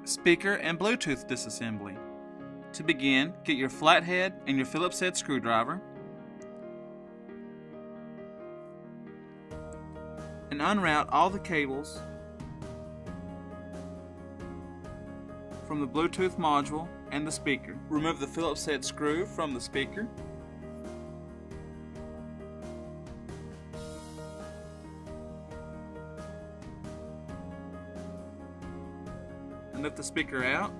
Speaker and Bluetooth disassembly. To begin, get your flathead and your Phillips head screwdriver and unroute all the cables from the Bluetooth module and the speaker. Remove the Phillips head screw from the speaker. And lift the speaker out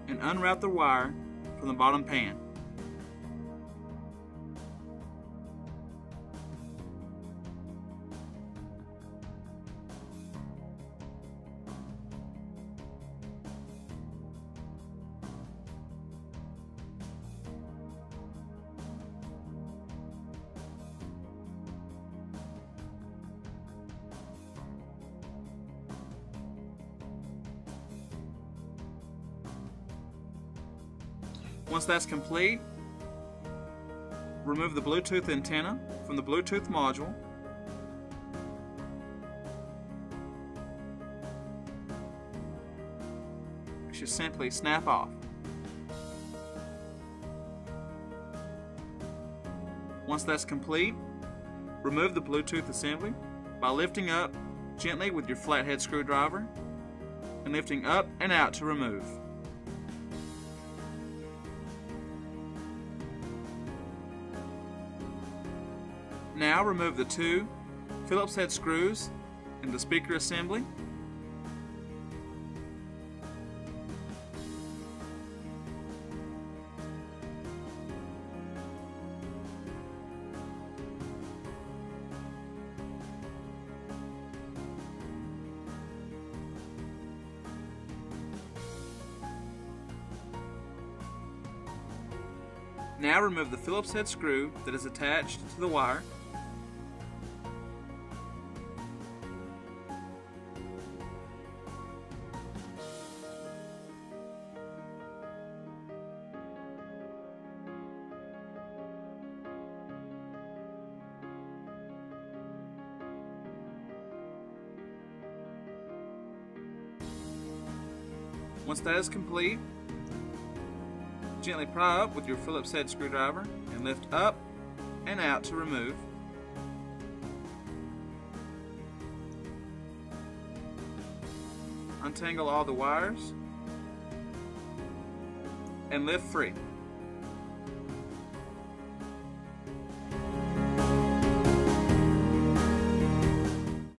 and unroute the wire from the bottom pan. Once that's complete, remove the Bluetooth antenna from the Bluetooth module it should simply snap off. Once that's complete, remove the Bluetooth assembly by lifting up gently with your flathead screwdriver and lifting up and out to remove. Now remove the two Phillips head screws in the speaker assembly. Now remove the Phillips head screw that is attached to the wire. Once that is complete, gently pry up with your Phillips head screwdriver and lift up and out to remove. Untangle all the wires and lift free.